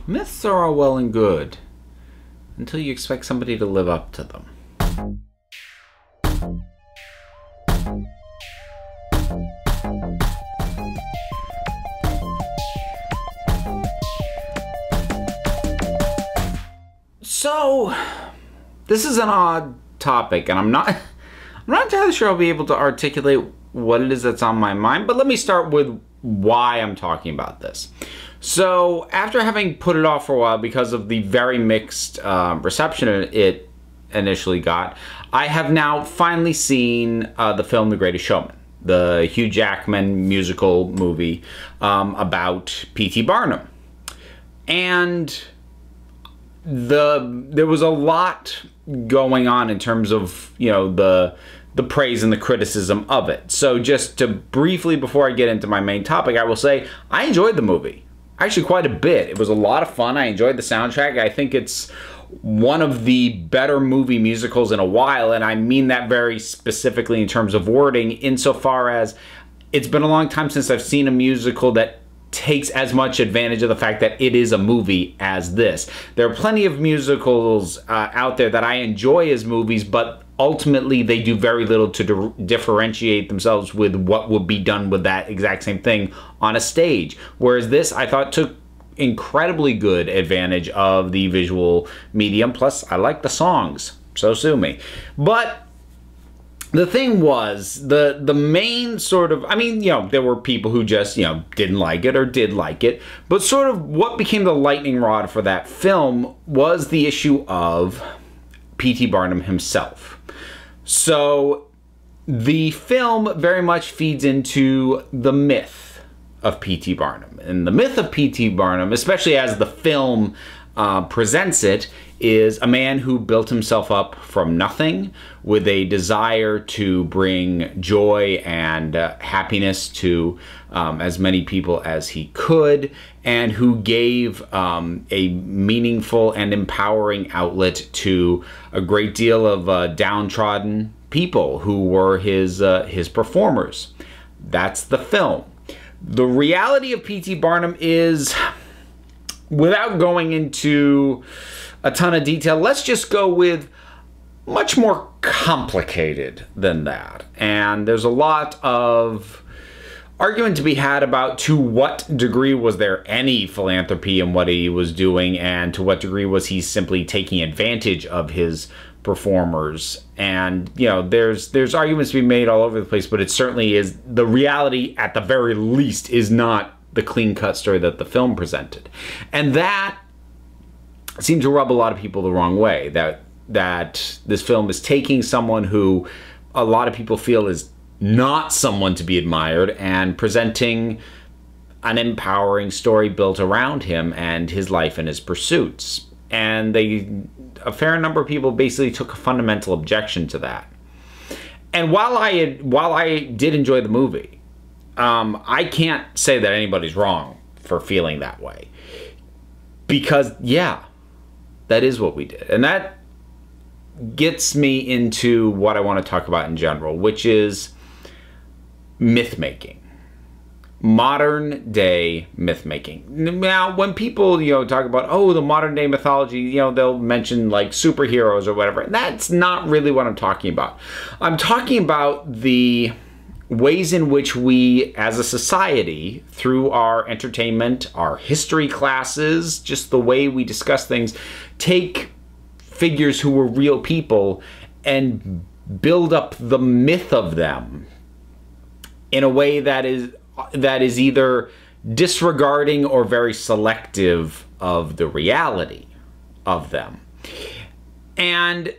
Myths are all well and good until you expect somebody to live up to them. So, this is an odd topic, and I'm not entirely sure I'll be able to articulate what it is that's on my mind, but let me start with why I'm talking about this. So, after having put it off for a while because of the very mixed reception it initially got, I have now finally seen the film The Greatest Showman, the Hugh Jackman musical movie about P.T. Barnum. And there was a lot going on in terms of, you know, the praise and the criticism of it. So just to briefly, before I get into my main topic, I will say I enjoyed the movie. Actually quite a bit. It was a lot of fun. I enjoyed the soundtrack. I think it's one of the better movie musicals in a while, and I mean that very specifically in terms of wording, insofar as it's been a long time since I've seen a musical that takes as much advantage of the fact that it is a movie as this. There are plenty of musicals out there that I enjoy as movies, but ultimately they do very little to differentiate themselves with what would be done with that exact same thing on a stage. Whereas this, I thought, took incredibly good advantage of the visual medium. Plus, I like the songs, so sue me. But the thing was, the main sort of, I mean, you know, there were people who just, you know, didn't like it or did like it, but sort of what became the lightning rod for that film was the issue of P.T. Barnum himself. So the film very much feeds into the myth of P.T. Barnum. And the myth of P.T. Barnum, especially as the film presents it, is a man who built himself up from nothing with a desire to bring joy and happiness to as many people as he could, and who gave a meaningful and empowering outlet to a great deal of downtrodden people who were his performers. That's the film. The reality of P.T. Barnum is, without going into a ton of detail, let's just go with much more complicated than that. And there's a lot of argument to be had about to what degree was there any philanthropy in what he was doing, and to what degree was he simply taking advantage of his performers. And, you know, there's arguments to be made all over the place, but it certainly is, the reality at the very least is not the clean-cut story that the film presented. And that seemed to rub a lot of people the wrong way, that this film is taking someone who a lot of people feel is not someone to be admired and presenting an empowering story built around him and his life and his pursuits. And a fair number of people basically took a fundamental objection to that. And while I did enjoy the movie, I can't say that anybody's wrong for feeling that way. Because, yeah, that is what we did. And that gets me into what I want to talk about in general, which is myth-making. Modern day myth-making. Now, when people, you know, talk about, oh, the modern day mythology, you know, they'll mention like superheroes or whatever. That's not really what I'm talking about. I'm talking about the ways in which we, as a society, through our entertainment, our history classes, just the way we discuss things, take figures who were real people and build up the myth of them in a way that is either disregarding or very selective of the reality of them. And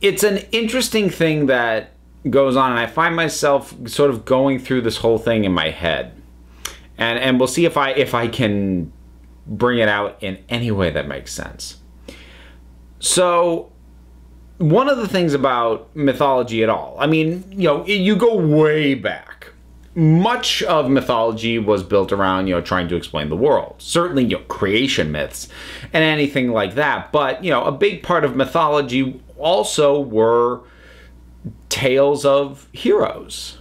it's an interesting thing that goes on, and I find myself sort of going through this whole thing in my head, and we'll see if I can bring it out in any way that makes sense. So, one of the things about mythology at all, I mean, you know, you go way back. Much of mythology was built around, you know, trying to explain the world. Certainly, you know, creation myths and anything like that. But, you know, a big part of mythology also were tales of heroes.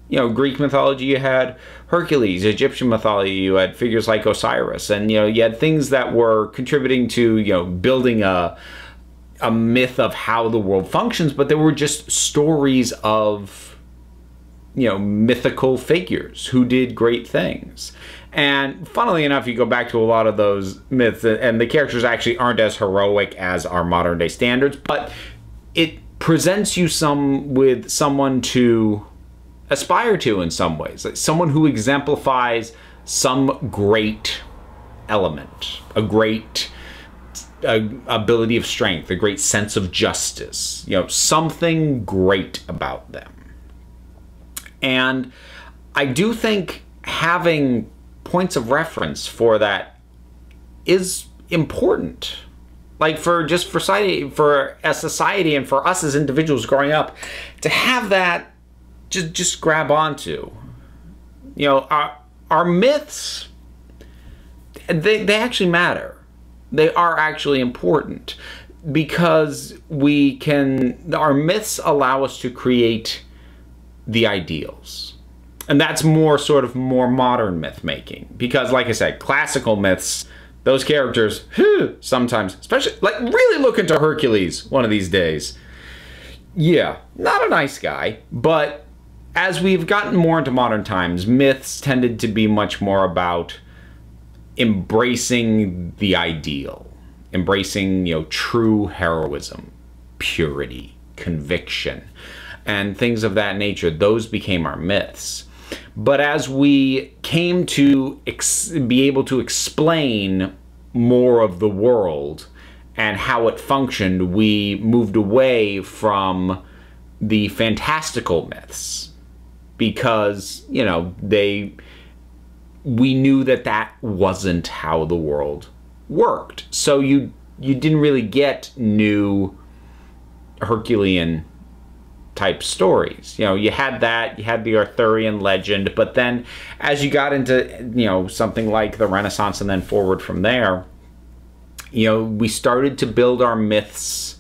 You know, Greek mythology, you had Hercules. Egyptian mythology, you had figures like Osiris. And, you know, you had things that were contributing to, you know, building a myth of how the world functions, but they were just stories of, you know, mythical figures who did great things. And funnily enough, you go back to a lot of those myths, and the characters actually aren't as heroic as our modern day standards, but it presents you with someone to aspire to in some ways, like someone who exemplifies some great element, a great ability of strength, a great sense of justice, you know, something great about them. And I do think having points of reference for that is important. Like for a society and for us as individuals growing up, to have that just grab onto. You know, our myths, they actually matter. They are actually important because our myths allow us to create the ideals. And that's more modern myth making. Because like I said, classical myths, those characters, sometimes, especially, like, really look into Hercules one of these days. Yeah, not a nice guy, but as we've gotten more into modern times, myths tended to be much more about embracing the ideal, embracing, you know, true heroism, purity, conviction, and things of that nature. Those became our myths. But as we came to be able to explain more of the world and how it functioned, we moved away from the fantastical myths because, you know, we knew that wasn't how the world worked. So you didn't really get new Herculean type stories. You know, you had the Arthurian legend, but then as you got into, you know, something like the Renaissance and then forward from there, you know, we started to build our myths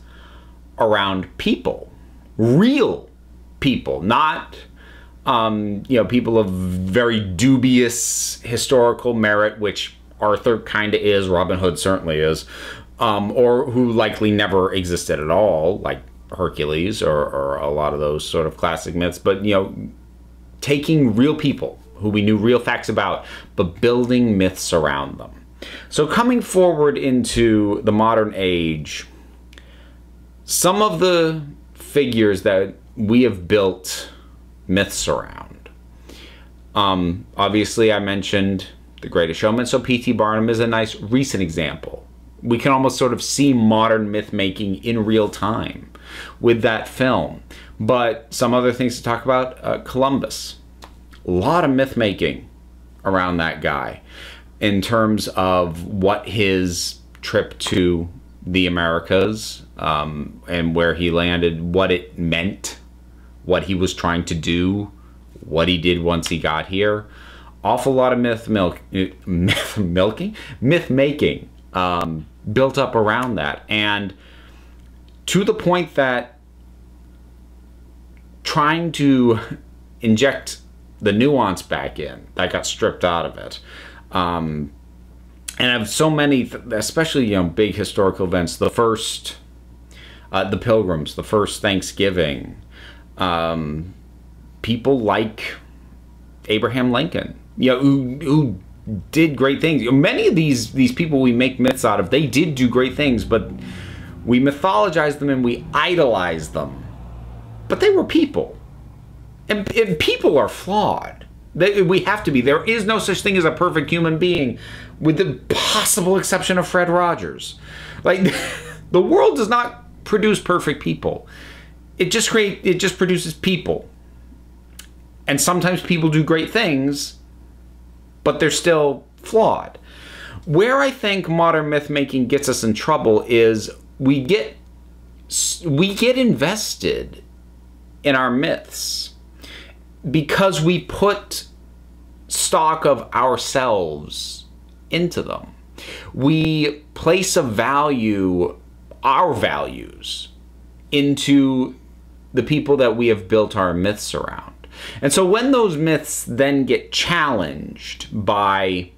around people, real people, not you know, people of very dubious historical merit, which Arthur kind of is, Robin Hood certainly is, or who likely never existed at all, like Hercules or a lot of those sort of classic myths. But, you know, taking real people who we knew real facts about, but building myths around them. So coming forward into the modern age, some of the figures that we have built myths around. Obviously, I mentioned The Greatest Showman, so P.T. Barnum is a nice recent example. We can almost sort of see modern myth making in real time with that film. But some other things to talk about, Columbus. A lot of myth making around that guy in terms of what his trip to the Americas and where he landed, what it meant, what he was trying to do, what he did once he got here. Awful lot of myth making built up around that, and to the point that trying to inject the nuance back in, that got stripped out of it. And of so many, especially, you know, big historical events, the first, the Pilgrims, the first Thanksgiving, people like Abraham Lincoln, you know, who did great things. You know, many of these people we make myths out of, they did do great things, but we mythologize them and we idolize them. But they were people. And people are flawed. We have to be. There is no such thing as a perfect human being, with the possible exception of Fred Rogers. Like, the world does not produce perfect people. It just produces people. And sometimes people do great things, but they're still flawed. Where I think modern myth making gets us in trouble is we get invested in our myths because we put stock of ourselves into them. We place our values into the people that we have built our myths around. And so when those myths then get challenged by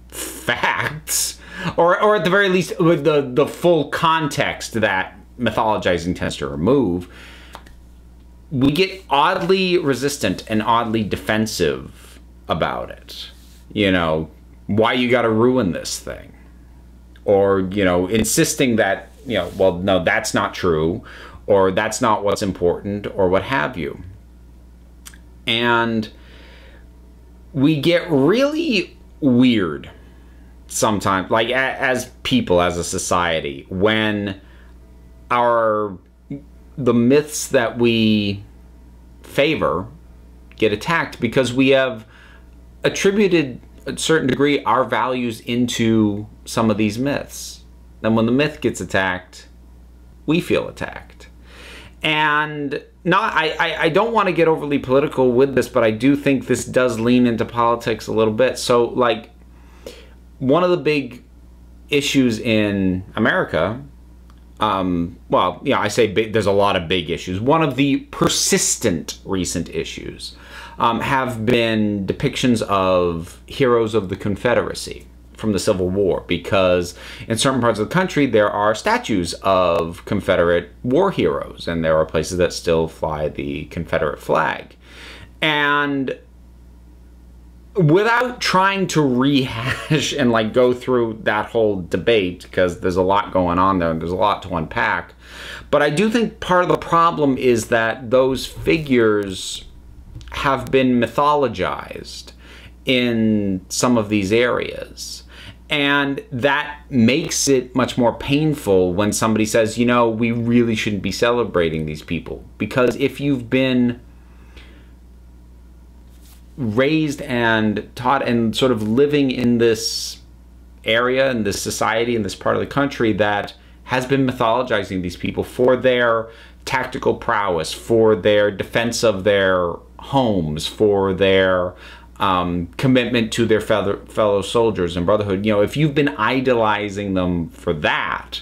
facts, or at the very least with the full context that mythologizing tends to remove, we get oddly resistant and oddly defensive about it. You know, why you got to ruin this thing? Or, you know, insisting that, you know, well, no, that's not true, or that's not what's important, or what have you. And we get really weird sometimes, like as people, as a society, when the myths that we favor get attacked because we have attributed a certain degree our values into some of these myths. Then when the myth gets attacked, we feel attacked. And I don't want to get overly political with this, but I do think this does lean into politics a little bit. So, like, one of the big issues in America, well, yeah, I say big, there's a lot of big issues. One of the persistent recent issues have been depictions of heroes of the Confederacy from the Civil War, because in certain parts of the country there are statues of Confederate war heroes, and there are places that still fly the Confederate flag. And without trying to rehash and like go through that whole debate, because there's a lot going on there and there's a lot to unpack, but I do think part of the problem is that those figures have been mythologized in some of these areas. And that makes it much more painful when somebody says, you know, we really shouldn't be celebrating these people. Because if you've been raised and taught and sort of living in this area, in this society, in this part of the country that has been mythologizing these people for their tactical prowess, for their defense of their homes, for their commitment to their fellow soldiers and brotherhood, you know, if you've been idolizing them for that,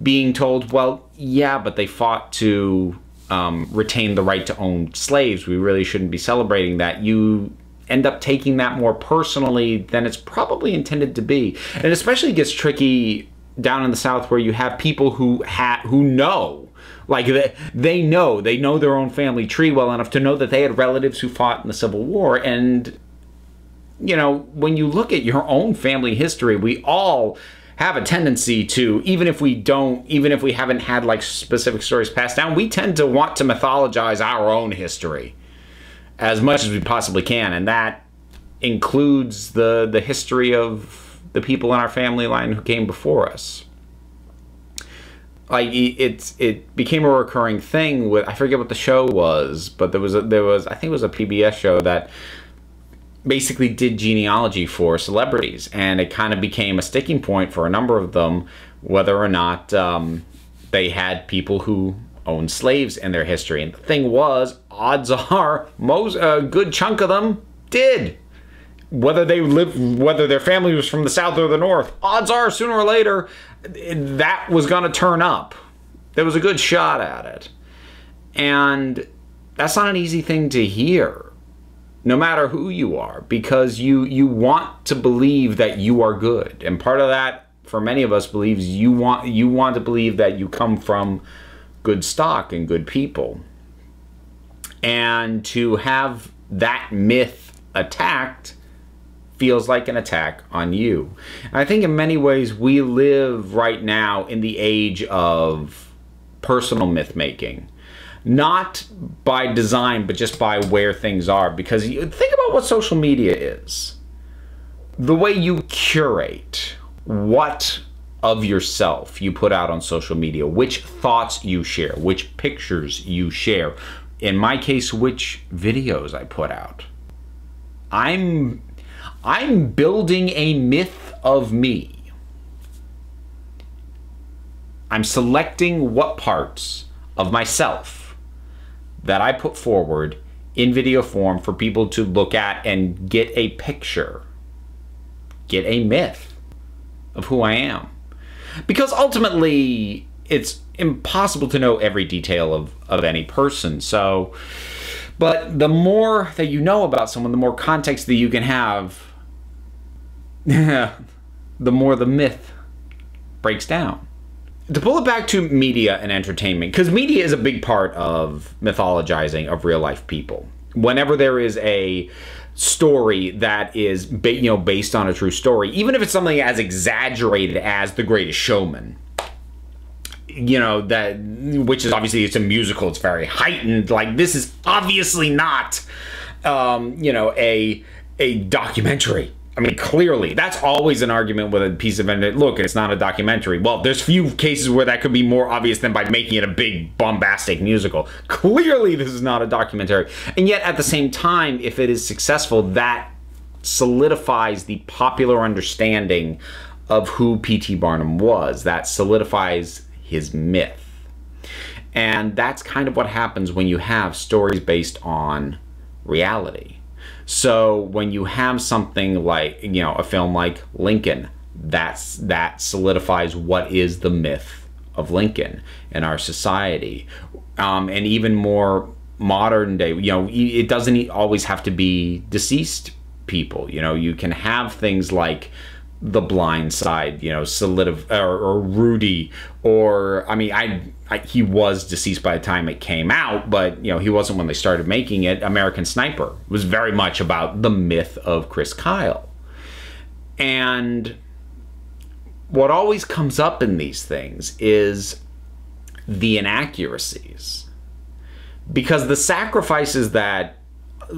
being told, well, yeah, but they fought to retain the right to own slaves, we really shouldn't be celebrating that, you end up taking that more personally than it's probably intended to be. And it especially gets tricky down in the South, where you have people who know, like they know their own family tree well enough to know that they had relatives who fought in the Civil War. And, you know, when you look at your own family history, we all have a tendency to, even if we haven't had like specific stories passed down, we tend to want to mythologize our own history as much as we possibly can. And that includes the history of the people in our family line who came before us. Like, it became a recurring thing with, I forget what the show was, but there was I think it was a PBS show that basically did genealogy for celebrities, and it kind of became a sticking point for a number of them, whether or not they had people who owned slaves in their history. And the thing was, odds are a good chunk of them did. Whether their family was from the South or the North, odds are sooner or later that was going to turn up. There was a good shot at it. And that's not an easy thing to hear, no matter who you are, because you want to believe that you are good. And part of that, for many of us, believes you want to believe that you come from good stock and good people. And to have that myth attacked feels like an attack on you. And I think in many ways we live right now in the age of personal myth making. Not by design, but just by where things are. Because you think about what social media is. The way you curate what of yourself you put out on social media, which thoughts you share, which pictures you share. In my case, which videos I put out. I'm building a myth of me. I'm selecting what parts of myself that I put forward in video form for people to look at and get a picture, get a myth of who I am. Because ultimately, it's impossible to know every detail of any person. So But the more that you know about someone, the more context that you can have, the more the myth breaks down. To pull it back to media and entertainment, because media is a big part of mythologizing of real life people. Whenever there is a story that is based on a true story, even if it's something as exaggerated as The Greatest Showman, which is obviously, it's a musical, it's very heightened, like this is obviously not a documentary. I mean, clearly, that's always an argument with a piece of entertainment. Look, it's not a documentary. Well, there's few cases where that could be more obvious than by making it a big, bombastic musical. Clearly, this is not a documentary. And yet, at the same time, if it is successful, that solidifies the popular understanding of who P.T. Barnum was. That solidifies his myth. And that's kind of what happens when you have stories based on reality. So when you have something like, a film like Lincoln, that solidifies what is the myth of Lincoln in our society. And even more modern day, it doesn't always have to be deceased people. You can have things like The Blind Side, or Rudy, or he was deceased by the time it came out, but he wasn't when they started making it. American Sniper was very much about the myth of Chris Kyle. And what always comes up in these things is the inaccuracies, because the sacrifices that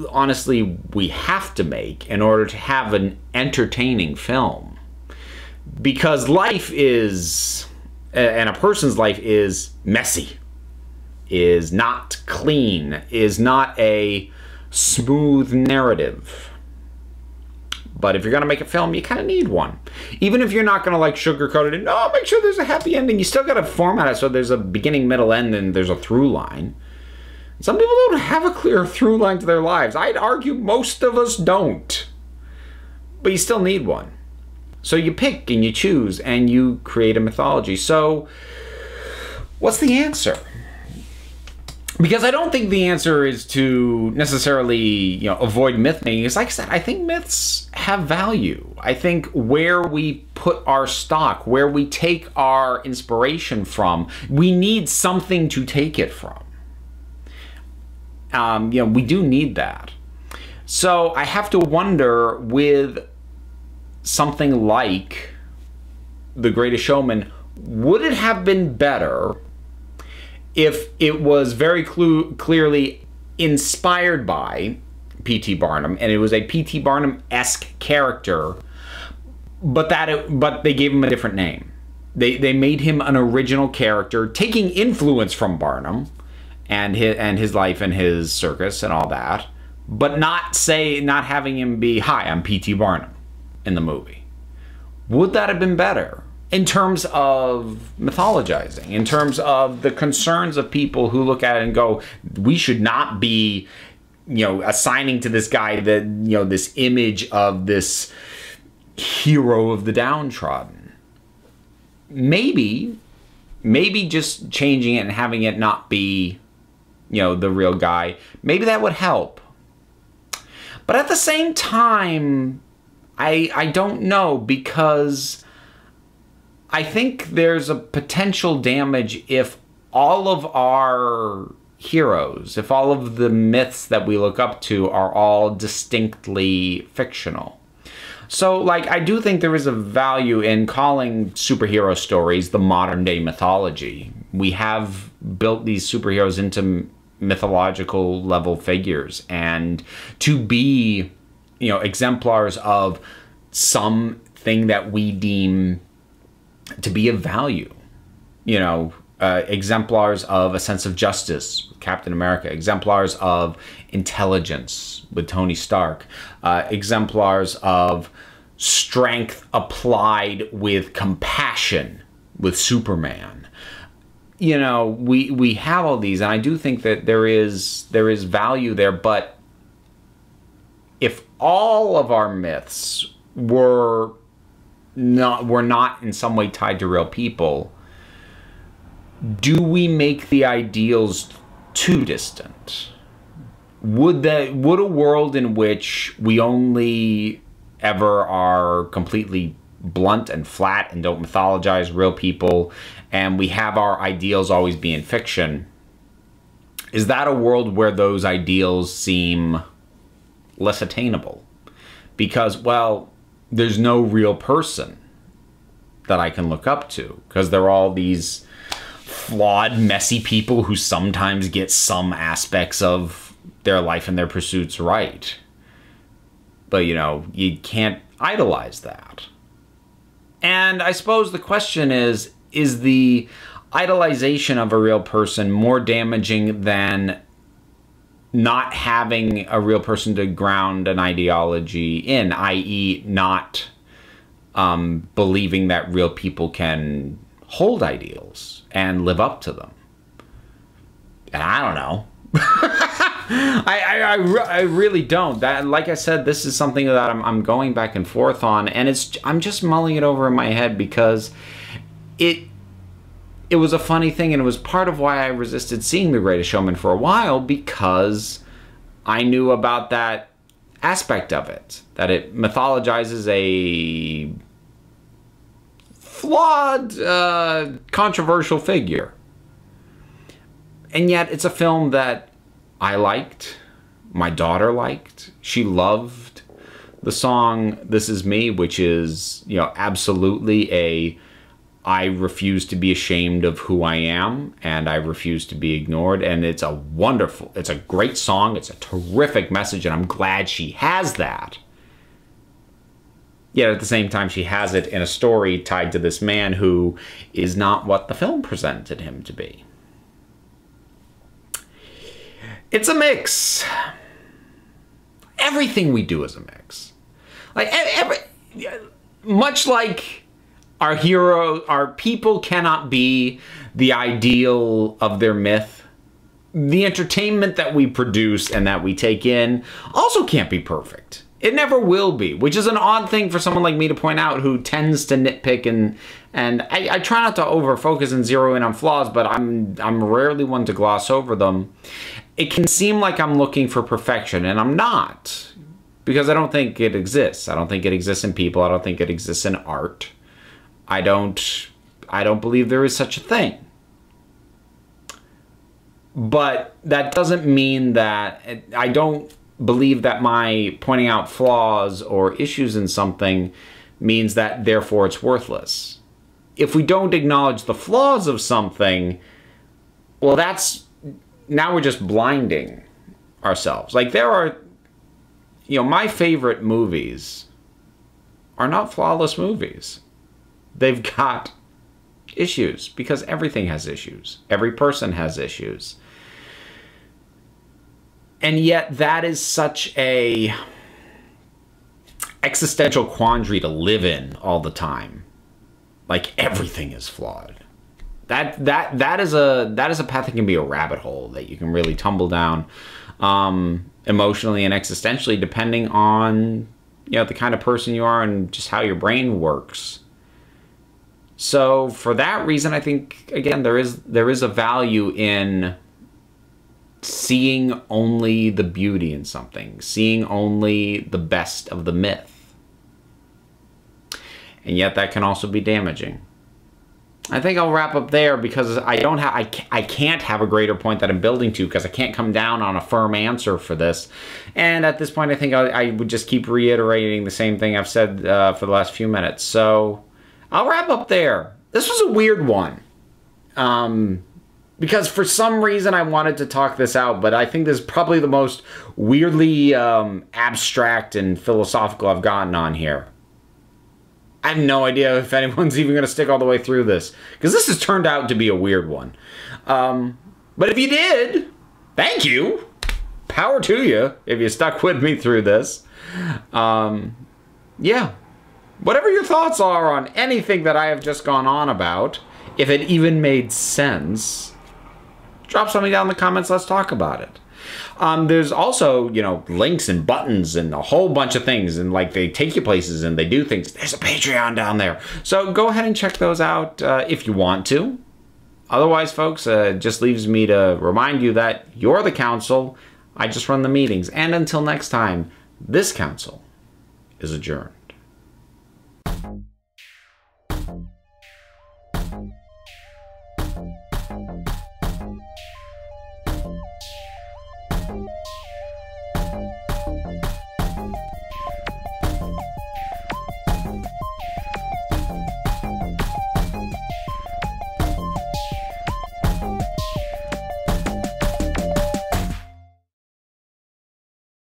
honestly we have to make in order to have an entertaining film, because life is, and a person's life is messy, is not clean, is not a smooth narrative. But if you're going to make a film, you kind of need one. Even if you're not going to sugarcoat it and, make sure there's a happy ending, you still got to format it so there's a beginning, middle, end, and there's a through line. Some people don't have a clear through line to their lives. I'd argue most of us don't. But you still need one. So you pick and you choose and you create a mythology. So what's the answer? Because I don't think the answer is to necessarily, avoid myth making. It's like I said, I think myths have value. I think where we put our stock, where we take our inspiration from, we need something to take it from. We do need that. So I have to wonder, with something like The Greatest Showman, would it have been better if it was very clearly inspired by P.T. Barnum, and it was a P.T. Barnum-esque character, but they gave him a different name. They made him an original character, taking influence from Barnum and his life and his circus and all that, but not having him be, "Hi, I'm P.T. Barnum" in the movie. Would that have been better in terms of mythologizing, in terms of the concerns of people who look at it and go, we should not be, assigning to this guy this image of this hero of the downtrodden? Maybe just changing it and having it not be, the real guy, maybe that would help. But at the same time, I don't know, because I think there's a potential damage if all of our heroes, if all of the myths that we look up to are all distinctly fictional. So, I do think there is a value in calling superhero stories the modern day mythology. We have built these superheroes into mythological level figures, and to be, exemplars of something that we deem to be of value. Exemplars of a sense of justice with Captain America, exemplars of intelligence with Tony Stark, exemplars of strength applied with compassion with Superman. We have all these, and I do think that there is value there. But if all of our myths were not in some way tied to real people, do we make the ideals too distant? would a world in which we only ever are completely blunt and flat and don't mythologize real people, and we have our ideals always be in fiction, is that a world where those ideals seem less attainable? Because, well, there's no real person that I can look up to, because they're all these flawed, messy people who sometimes get some aspects of their life and their pursuits right. But, you know, you can't idolize that. And I suppose the question is the idolization of a real person more damaging than not having a real person to ground an ideology in, i.e. not believing that real people can hold ideals and live up to them? And I don't know. I really don't. That, like I said, this is something that I'm going back and forth on, and I'm just mulling it over in my head because it was a funny thing, and it was part of why I resisted seeing The Greatest Showman for a while, because I knew about that aspect of it, that it mythologizes a flawed, controversial figure. And yet it's a film that I liked, my daughter liked, she loved the song This Is Me, which is, you know, absolutely I refuse to be ashamed of who I am, and I refuse to be ignored. And it's a great song, it's a terrific message, and I'm glad she has that. Yet at the same time, she has it in a story tied to this man who is not what the film presented him to be. It's a mix. Everything we do is a mix. Much like our hero, our people cannot be the ideal of their myth. The entertainment that we produce and that we take in also can't be perfect. It never will be, which is an odd thing for someone like me to point out, who tends to nitpick and I try not to over-focus and zero in on flaws, but I'm rarely one to gloss over them. It can seem like I'm looking for perfection, and I'm not, because I don't think it exists. I don't think it exists in people. I don't think it exists in art. I don't believe there is such a thing. But that doesn't mean that I don't believe that my pointing out flaws or issues in something means that therefore it's worthless. If we don't acknowledge the flaws of something, well, now we're just blinding ourselves. Like, there are, you know, my favorite movies are not flawless movies. They've got issues, because everything has issues. Every person has issues. And yet that is such a existential quandary to live in all the time. Like, everything is flawed. That is a path that can be a rabbit hole that you can really tumble down emotionally and existentially, depending on, you know, the kind of person you are and just how your brain works. So for that reason, I think, again, there is a value in seeing only the beauty in something, seeing only the best of the myth. And yet that can also be damaging. I think I'll wrap up there, because I can't have a greater point that I'm building to, because I can't come down on a firm answer for this. And at this point, I think I would just keep reiterating the same thing I've said for the last few minutes. So I'll wrap up there. This was a weird one. Because for some reason I wanted to talk this out, but I think this is probably the most weirdly abstract and philosophical I've gotten on here. I have no idea if anyone's even going to stick all the way through this, because this has turned out to be a weird one. But if you did, thank you. Power to you if you stuck with me through this. Yeah. Whatever your thoughts are on anything that I have just gone on about, if it even made sense, drop something down in the comments. Let's talk about it. There's also, you know, links and buttons and a whole bunch of things, and like they take you places and they do things. There's a Patreon down there. So go ahead and check those out if you want to. Otherwise, folks, it just leaves me to remind you that you're the council, I just run the meetings. And until next time, this council is adjourned.